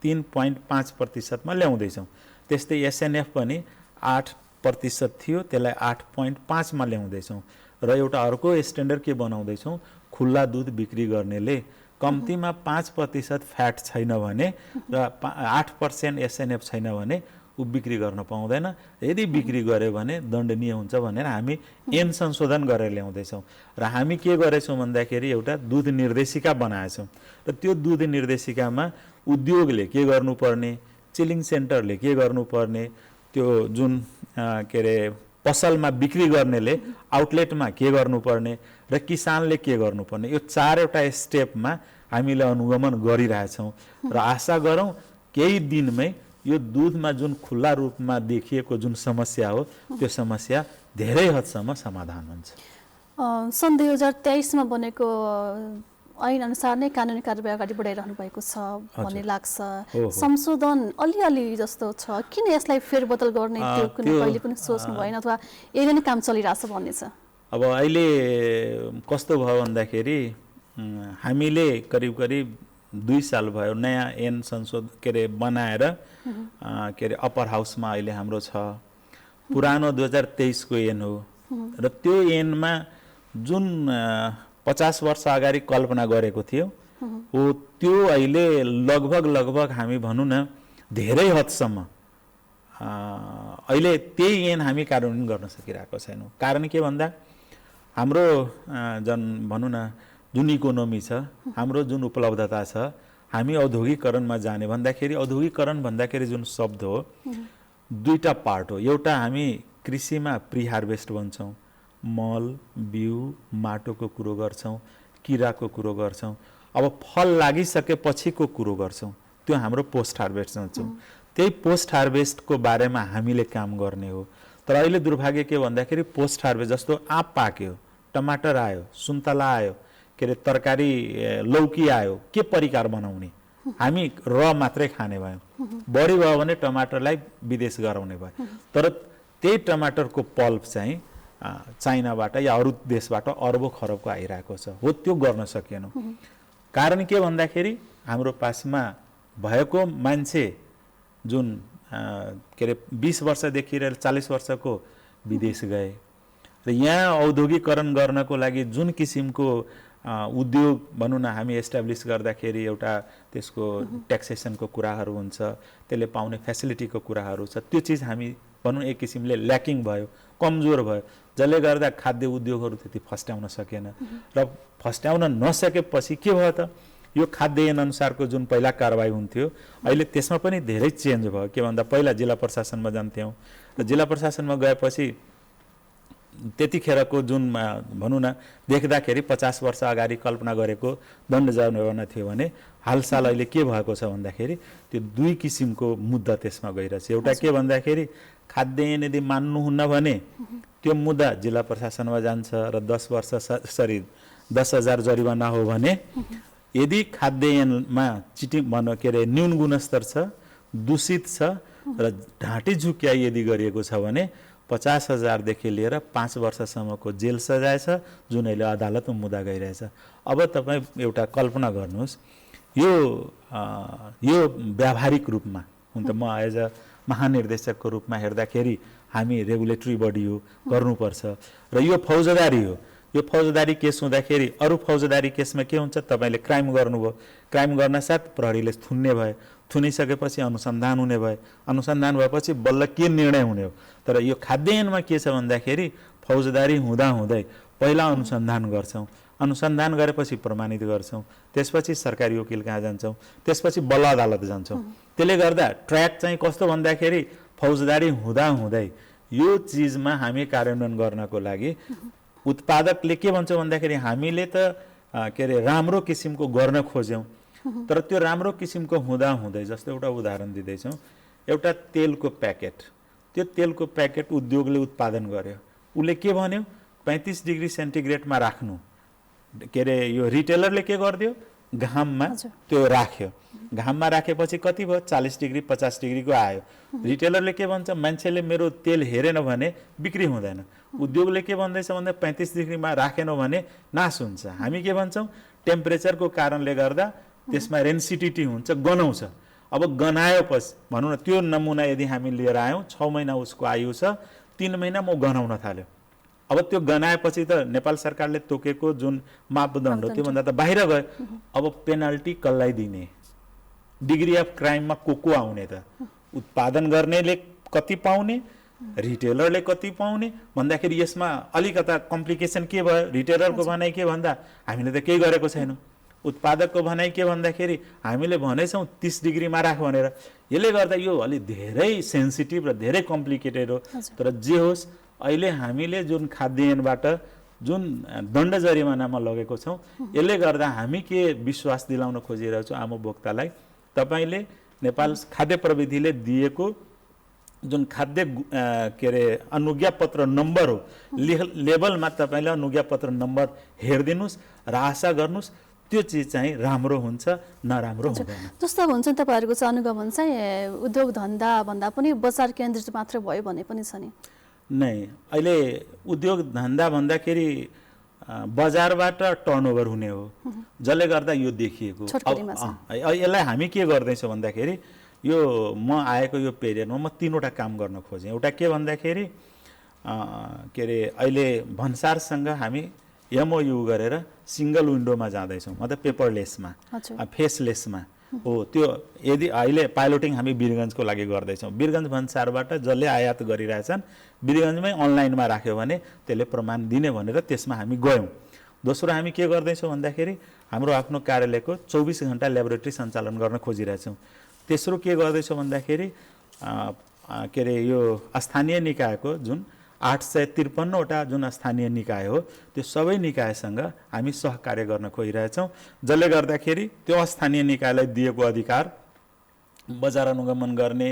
3.5%मा ल्याउँदैछौँ। त्यस्तै एसएनएफ पनि 8% थियो, त्यसलाई 8.5मा ल्याउँदैछौँ र एउटा अर्को स्ट्यान्डर्ड के बनाउँदैछौँ, खुल्ला दुध बिक्री गर्नेले कम्तीमा 5% फ्याट छैन भने र 8% एसएनएफ छैन भने ऊ बिक्री गर्न पाउँदैन। यदि बिक्री गर्यो भने दण्डनीय हुन्छ भनेर हामी ऐन संशोधन गरेर ल्याउँदैछौँ। र हामी के गरेछौँ भन्दाखेरि एउटा दुध निर्देशिका बनाएछौँ र त्यो दुध निर्देशिकामा उद्योगले के गर्नुपर्ने, चिलिङ सेन्टरले के गर्नुपर्ने, त्यो जुन के अरे पसलमा बिक्री गर्नेले आउटलेटमा के गर्नुपर्ने र किसानले के गर्नुपर्ने, यो चारवटा स्टेपमा हामीले अनुगमन गरिरहेछौँ र आशा गरौँ केही दिनमै यो दुधमा जुन खुल्ला रूपमा देखिएको जुन समस्या हो त्यो समस्या धेरै हदसम्म समाधान हुन्छ। सन् 2023 मा बनेको ऐन अनुसार नै कानुनी कारबाही अगाडि बढाइरहनु भएको छ भन्ने लाग्छ। संशोधन अलिअलि जस्तो छ, किन यसलाई फेरबदल गर्ने त्यो कुनै कहिले पनि सोच्नु भएन अथवा यही नै काम चलिरहेछ भन्ने छ? अब अहिले कस्तो भयो भन्दाखेरि हामीले करिब करिब 2 साल भयो नयाँ ऐन संशोधन के अरे बनाएर के अरे अप्पर हाउसमा अहिले हाम्रो छ। पुरानो 2023 को ऐन हो र त्यो ऐनमा जुन 50 वर्ष अगाडि कल्पना गरेको थियो हो त्यो अहिले लगभग हामी भनौँ न धेरै हदसम्म अहिले त्यही ऐन हामी कार्यान्वयन गर्न सकिरहेको छैनौँ। कारण के भन्दा हाम्रो भनौँ न जुन इकोनोमी छ, हाम्रो जुन उपलब्धता छ, हामी औद्योगिकरणमा जाने भन्दाखेरि औद्योगिकरण भन्दाखेरि जुन शब्द हो दुईटा पार्ट हो। एउटा हामी कृषिमा प्री हार्भेस्ट भन्छौँ, मल बिउ माटोको कुरो गर्छौँ, किराको कुरो गर्छौँ। अब फल लागिसकेपछिको कुरो गर्छौँ, त्यो हाम्रो पोस्ट हार्भेस्ट भन्छौँ। त्यही पोस्ट हार्भेस्टको बारेमा हामीले काम गर्ने हो। तर अहिले दुर्भाग्य के भन्दाखेरि पोस्ट हार्भेस्ट जस्तो आँप पाक्यो, टमाटर आयो, सुन्तला आयो, के अरे तरकारी लौकी आयो, के परिकार बनाउने? हामी र मात्रै खाने भयौँ। बढी भयो भने टमाटरलाई विदेश गराउने भयो। तर त्यही टमाटरको पल्प चाहिँ चाइनाबाट या अरू देशबाट अरबौं खरबको आइरहेको छ। हो त्यो गर्न सकेनौँ। कारण के भन्दाखेरि हाम्रो पासमा भएको मान्छे जुन के अरे 20 वर्षदेखि 40 वर्षको विदेश गए र यहाँ औद्योगिकरण गर्नको लागि जुन किसिमको उद्योग भनौँ न हामी एस्टाब्लिस गर्दाखेरि एउटा त्यसको ट्याक्सेसनको कुराहरू हुन्छ, त्यसले पाउने फेसिलिटीको कुराहरू छ, त्यो चिज हामी भनौँ एक किसिमले ल्याकिङ भयो, कमजोर भयो, जसले गर्दा खाद्य उद्योगहरू त्यति फस्ट्याउन सकेन। र फस्ट्याउन नसकेपछि के भयो त यो खाद्य ऐन अनुसारको जुन पहिला कारबाही हुन्थ्यो अहिले त्यसमा पनि धेरै चेन्ज भयो। के भन्दा पहिला जिल्ला प्रशासनमा जान्थ्यौँ र जिल्ला प्रशासनमा गएपछि त्यतिखेरको जुन भनौँ न देख्दाखेरि 50 वर्ष अगाडि कल्पना गरेको दण्ड जरिवाना थियो भने हालसाल अहिले के भएको छ भन्दाखेरि त्यो दुई किसिमको मुद्दा त्यसमा गइरहेछ। एउटा के भन्दाखेरि खाद्य ऐन यदि मान्नुहुन्न भने त्यो मुद्दा जिल्ला प्रशासनमा जान्छ र 10,000 जरिवाना हो भने यदि खाद्य ऐनमा के अरे न्यून गुणस्तर छ, दूषित छ र ढाँटी झुक्याइ यदि गरिएको छ भने 50,000 देखि लिएर 5 वर्षसम्मको जेल सजाय छ, जुन अहिले अदालतमा मुद्दा गइरहेछ। अब तपाईँ एउटा कल्पना गर्नुहोस्, यो व्यावहारिक रूपमा हुन त म एज अ महानिर्देशकको रूपमा हेर्दाखेरि हामी रेगुलेटरी बडी हो, गर्नुपर्छ र यो फौजदारी हो। यो फौजदारी केस हुँदाखेरि अरू फौजदारी केसमा के हुन्छ, तपाईँले क्राइम गर्नुभयो, क्राइम गर्न साथ प्रहरीले थुन्ने भयो, थुनिसकेपछि अनुसन्धान हुने भयो, अनुसन्धान भएपछि बल्ल के निर्णय हुने हो। तर यो खाद्य ऐनमा के छ भन्दाखेरि फौजदारी हुँदाहुँदै पहिला अनुसन्धान गर्छौँ, अनुसन्धान गरेपछि प्रमाणित गर्छौँ, त्यसपछि सरकारी वकिल कहाँ जान्छौँ, त्यसपछि बल्ल अदालत जान्छौँ। त्यसले गर्दा ट्र्याक चाहिँ कस्तो भन्दाखेरि फौजदारी हुँदाहुँदै यो चिजमा हामी कार्यान्वयन गर्नको लागि उत्पादकले के भन्छ भन्दाखेरि हामीले त के अरे राम्रो किसिमको गर्न खोज्यौँ, तर त्यो राम्रो किसिमको हुँदाहुँदै जस्तो एउटा उदाहरण दिँदैछौँ, एउटा तेलको प्याकेट, त्यो तेलको प्याकेट उद्योगले उत्पादन गर्यो, उसले के भन्यो 35 डिग्री सेन्टिग्रेडमा राख्नु, के अरे यो रिटेलरले के गरिदियो घाममा त्यो राख्यो, घाममा राखेपछि कति भयो 40 डिग्री 50 डिग्रीको आयो। रिटेलरले के भन्छ, मान्छेले मेरो तेल हेरेन भने बिक्री हुँदैन। उद्योगले के भन्दैछ भन्दा 35 डिग्रीमा राखेनौ भने नाश हुन्छ। हामी के भन्छौँ, टेम्परेचरको कारणले गर्दा त्यसमा रेन्सिडिटी हुन्छ, गनाउँछ। अब गनाएपछि भनौँ न त्यो नमुना यदि हामी लिएर आयौँ, 6 महिना उसको आयु छ, 3 महिना म गनाउन थाल्यो। अब त्यो गनाएपछि त नेपाल सरकारले तोकेको जुन मापदण्ड हो त्योभन्दा त बाहिर गयो। अब पेनल्टी कसलाई दिने, डिग्री अफ क्राइममा को आउने त, उत्पादन गर्नेले कति पाउने, रिटेलरले कति पाउने भन्दाखेरि यसमा अलिकता कम्प्लिकेसन के भयो? रिटेलरको भनाइ के भन्दा हामीले त केही गरेको छैनौँ। उत्पादकको भनाइ के भन्दाखेरि हामीले भनेछौँ 30 डिग्रीमा राख भनेर। यसले गर्दा यो अलि धेरै सेन्सिटिभ र धेरै कम्प्लिकेटेड हो। तर जे होस्, अहिले हामीले जुन खाद्यान्नबाट जुन दण्ड जरिमानामा लगेको छौँ, यसले गर्दा हामी के विश्वास दिलाउन खोजिरहेको छौँ आम उपभोक्तालाई, तपाईँले नेपाल खाद्य प्रविधिले दिएको जुन खाद्य के अरे अनुज्ञा पत्र नम्बर हो, लेबलमा तपाईँले अनुज्ञा पत्र नम्बर हेरिदिनुहोस् र आशा गर्नुहोस् त्यो चिज चाहिँ राम्रो हुन्छ, नराम्रो हुँदैन। जस्तो अब हुन्छ नि तपाईँहरूको चाहिँ अनुगमन चाहिँ उद्योग धन्दा भन्दा पनि बजार केन्द्रित मात्र भयो भने पनि छ नि? नै, अहिले उद्योग धन्दा भन्दाखेरि बजारबाट टर्नओभर हुने हो, जसले गर्दा यो देखिएको। यसलाई हामी के गर्दैछौँ भन्दाखेरि यो म आएको यो पिरियडमा म 3वटा काम गर्न खोजेँ। एउटा के भन्दाखेरि के अरे अहिले भन्सारसँग हामी MOU गरेर सिङ्गल विन्डोमा जाँदैछौँ, मतलब पेपरलेसमा, फेसलेसमा हो। त्यो यदि अहिले पाइलोटिङ हामी वीरगन्जको लागि गर्दैछौँ। वीरगन्ज भन्सारबाट जसले आयात गरिरहेछन् वीरगन्जमै अनलाइनमा राख्यो भने त्यसले प्रमाण दिने भनेर त्यसमा हामी गयौँ। दोस्रो हामी के गर्दैछौँ भन्दाखेरि हाम्रो आफ्नो कार्यालयको 24 घण्टा ल्याबोरेटरी सञ्चालन गर्न खोजिरहेछौँ। तेस्रो के गर्दैछौँ भन्दाखेरि के अरे यो स्थानीय निकायको जुन 853वटा जुन स्थानीय निकाय हो, त्यो सबै निकायसँग हामी सहकार्य गर्न खोजिरहेछौँ, जसले गर्दाखेरि त्यो स्थानीय निकायलाई दिएको अधिकार बजार अनुगमन गर्ने,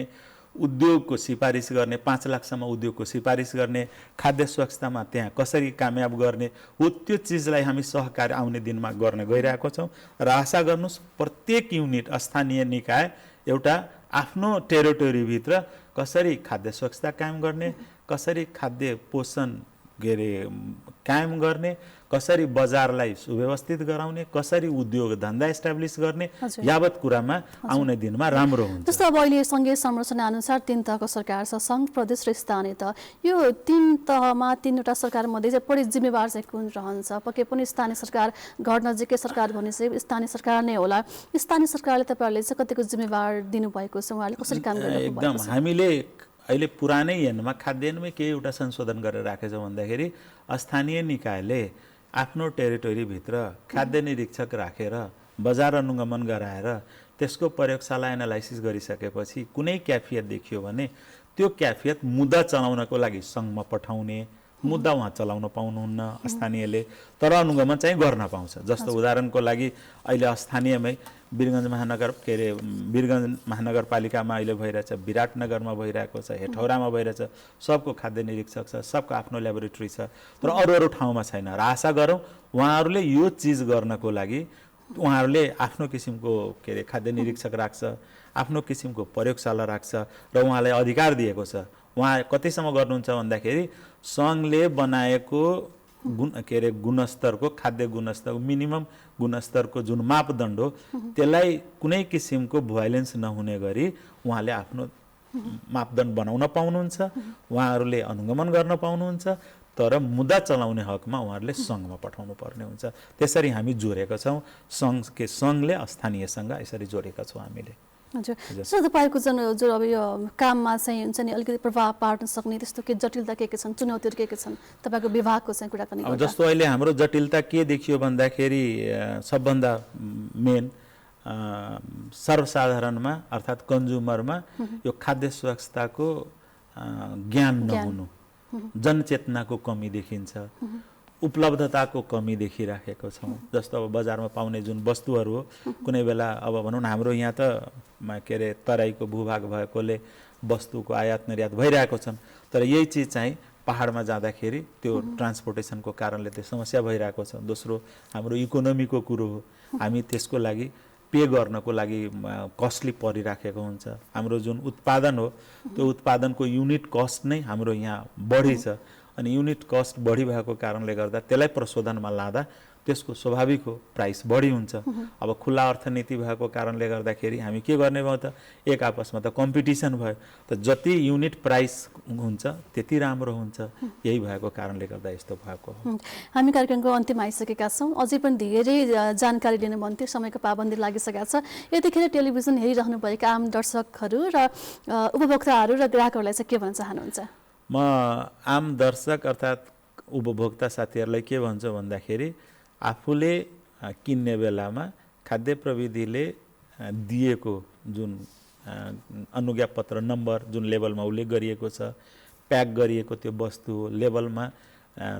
उद्योगको सिफारिस गर्ने, 5 लाखसम्म उद्योगको सिफारिस गर्ने, खाद्य स्वच्छतामा त्यहाँ कसरी कामयाब गर्ने हो, त्यो चिजलाई हामी सहकार्य आउने दिनमा गर्न गइरहेको छौँ। र आशा गर्नुहोस् प्रत्येक युनिट स्थानीय निकाय एउटा आफ्नो टेरिटोरीभित्र कसरी खाद्य स्वच्छता कायम गर्ने, कसरी खाद्य पोषण के अरे कायम गर्ने, कसरी बजारलाई सुव्यवस्थित गराउने, कसरी उद्योग धन्दा इस्टाब्लिस गर्ने, यावत कुरामा आउने दिनमा राम्रो हुन्छ। जस्तो अब अहिले सङ्घीय संरचना अनुसार 3 तहको सरकार छ, सङ्घ, प्रदेश र स्थानीय तह। यो 3 तहमा 3वटा सरकार मध्ये चाहिँ बढी जिम्मेवार चाहिँ कुन रहन्छ? पक्कै पनि स्थानीय सरकार, घर नजिकै सरकार भनेपछि स्थानीय सरकार नै होला। स्थानीय सरकारले तपाईँहरूले चाहिँ कतिको जिम्मेवार दिनुभएको छ, उहाँहरूले कसरी काम गरिरहेको भएको छ? एकदम हामीले अहिले पुरानै ऐनमा खाद्यान्नमै के एउटा संशोधन गरेर राखेछौँ भन्दाखेरि स्थानीय निकायले आफ्नो टेरिटोरीभित्र खाद्य निरीक्षक राखेर बजार अनुगमन गराएर त्यसको प्रयोगशाला एनालाइसिस गरिसकेपछि कुनै क्याफियत देखियो भने त्यो क्याफियत मुद्दा चलाउनको लागि सङ्घमा पठाउने, मुद्दा उहाँ चलाउन पाउनुहुन्न स्थानीयले, तर अनुगमन चाहिँ गर्न पाउँछ। जस्तो उदाहरणको लागि अहिले स्थानीयमै वीरगन्ज महानगर के अरे वीरगन्ज महानगरपालिकामा अहिले भइरहेछ, विराटनगरमा भइरहेको छ, हेटौडामा भइरहेछ, सबको खाद्य निरीक्षक छ, सबको आफ्नो ल्याबोरेटरी छ, तर अरू ठाउँमा छैन। र आशा गरौँ उहाँहरूले यो चिज गर्नको लागि उहाँहरूले आफ्नो किसिमको के अरे खाद्य निरीक्षक राख्छ, आफ्नो किसिमको प्रयोगशाला राख्छ र उहाँलाई अधिकार दिएको छ। उहाँ कतिसम्म गर्नुहुन्छ भन्दाखेरि सङ्घले बनाएको के अरे गुणस्तरको, खाद्य गुणस्तरको, मिनिमम गुणस्तरको जुन मापदण्ड हो त्यसलाई कुनै किसिमको भोयलेन्स नहुने गरी उहाँले आफ्नो मापदण्ड बनाउन पाउनुहुन्छ, उहाँहरूले अनुगमन गर्न पाउनुहुन्छ, तर मुद्दा चलाउने हकमा उहाँहरूले सङ्घमा पठाउनु पर्ने हुन्छ। त्यसरी हामी जोडेका छौँ, सङ्घले स्थानीयसँग यसरी जोडेका छौँ हामीले। हजुर, सो तपाईँको जुन अब यो काममा चाहिँ हुन्छ नि अलिकति प्रभाव पार्न सक्ने त्यस्तो के जटिलता के छन्, चुनौतीहरू के छन् तपाईँको विभागको चाहिँ कुराकानी गर्दा? जस्तो अहिले हाम्रो जटिलता के देखियो भन्दाखेरि सबभन्दा मेन सर्वसाधारणमा अर्थात् कन्ज्युमरमा यो खाद्य स्वच्छताको ज्ञान नहुनु, जनचेतनाको कमी देखिन्छ, उपलब्धताको कमी देखिराखेको छौँ। जस्तो अब बजारमा पाउने जुन वस्तुहरू हो, कुनै बेला अब भनौँ न हाम्रो यहाँ त के अरे तराईको भूभाग भएकोले वस्तुको आयात निर्यात भइरहेको छन्, तर यही चिज चाहिँ पहाडमा जाँदाखेरि त्यो ट्रान्सपोर्टेसनको कारणले त्यो समस्या भइरहेको छ। दोस्रो हाम्रो इकोनोमीको कुरो हो, हामी त्यसको लागि पे गर्नको लागि कस्टली परिराखेको हुन्छ। हाम्रो जुन उत्पादन हो त्यो उत्पादनको युनिट कस्ट नै हाम्रो यहाँ बढी छ, अनि युनिट कस्ट बढी भएको कारणले गर्दा त्यसलाई प्रशोधनमा लाँदा त्यसको स्वाभाविक हो प्राइस बढी हुन्छ। अब खुला अर्थनीति भएको कारणले गर्दाखेरि हामी के गर्ने भयो त एक आपसमा त कम्पिटिसन भयो, त जति युनिट प्राइस हुन्छ त्यति राम्रो हुन्छ। यही भएको कारणले गर्दा यस्तो भएको हो। हामी कार्यक्रमको अन्तिम आइसकेका छौँ। अझै पनि धेरै जानकारी लिनु मन थियो, समयको पाबन्दी लागिसकेको छ। यतिखेर टेलिभिजन हेरिरहनुभएका आम दर्शकहरू र उपभोक्ताहरू र ग्राहकहरूलाई चाहिँ के भन्न चाहनुहुन्छ? म आम दर्शक अर्थात् उपभोक्ता साथीहरूलाई के भन्छु भन्दाखेरि आफूले किन्ने बेलामा खाद्य प्रविधिले दिएको जुन अनुज्ञापत्र नम्बर जुन लेबलमा उल्लेख गरिएको छ, प्याक गरिएको त्यो वस्तु हो, लेबलमा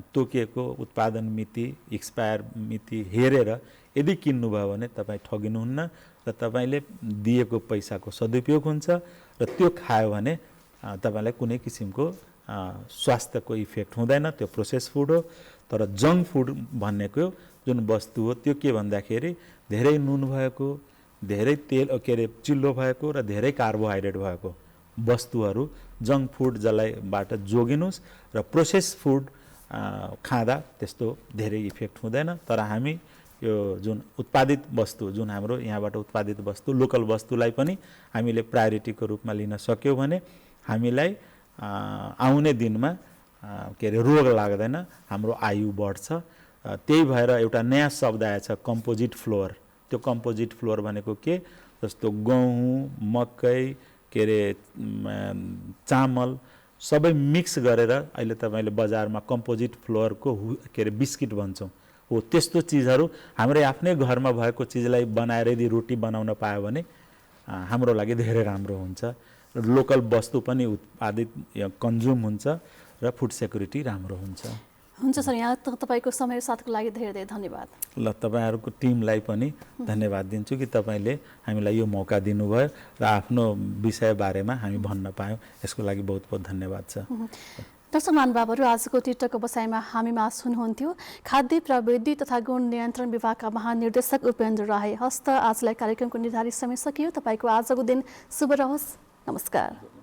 तोकिएको उत्पादन मिति, एक्सपायर मिति हेरेर यदि किन्नुभयो भने तपाईँ ठगिनुहुन्न र तपाईँले दिएको पैसाको सदुपयोग हुन्छ र त्यो खायो भने तपाईँलाई कुनै किसिमको स्वास्थ्यको इफेक्ट हुँदैन। त्यो प्रोसेस फुड हो। तर जङ्क फुड भन्नेको जुन वस्तु हो त्यो के भन्दाखेरि धेरै नुन भएको, धेरै तेल चिल्लो भएको र धेरै कार्बोहाइड्रेट भएको वस्तुहरू जङ्क फुड जसलाईबाट जोगिनुहोस् र प्रोसेस फुड खाँदा त्यस्तो धेरै इफेक्ट हुँदैन। तर हामी यो जुन उत्पादित वस्तु, जुन हाम्रो यहाँबाट उत्पादित वस्तु, लोकल वस्तुलाई पनि हामीले प्रायोरिटीको रूपमा लिन सक्यौँ भने हामीलाई आउने दिनमा रोग लाग्दैन, हाम्रो आयु बढ्छ। त्यही भएर एउटा नयाँ शब्द आएछ कम्पोजिट फ्लोर। त्यो कम्पोजिट फ्लोर भनेको के, जस्तो गहुँ, मकै, चामल सबै मिक्स गरेर अहिले तपाईँले बजारमा कम्पोजिट फ्लोरको बिस्किट भन्छौँ हो। त्यस्तो चिजहरू हाम्रै आफ्नै घरमा भएको चिजलाई बनाएर यदि रोटी बनाउन पायो भने हाम्रो लागि धेरै राम्रो हुन्छ। लोकल वस्तु पनि उत्पादित कन्ज्युम हुन्छ र फुड सेक्युरिटी राम्रो हुन्छ। हुन्छ सर, यहाँ तपाईँको समय साथको लागि धेरै धेरै धन्यवाद। ल, तपाईँहरूको टिमलाई पनि धन्यवाद दिन्छु कि तपाईँले हामीलाई यो मौका दिनुभयो र आफ्नो विषय बारेमा हामी भन्न पायौँ। यसको लागि बहुत बहुत धन्यवाद छ। दर्शक महानुभावहरू, आजको टिकटक व्यवसायमा हामीमा हुनुहुन्थ्यो खाद्य प्रविधि तथा गुण नियन्त्रण विभागका महानिर्देशक उपेन्द्र राय। हस्त आजलाई कार्यक्रमको निर्धारित समय सकियो। तपाईँको आजको दिन शुभ रहोस्। नमस्कार।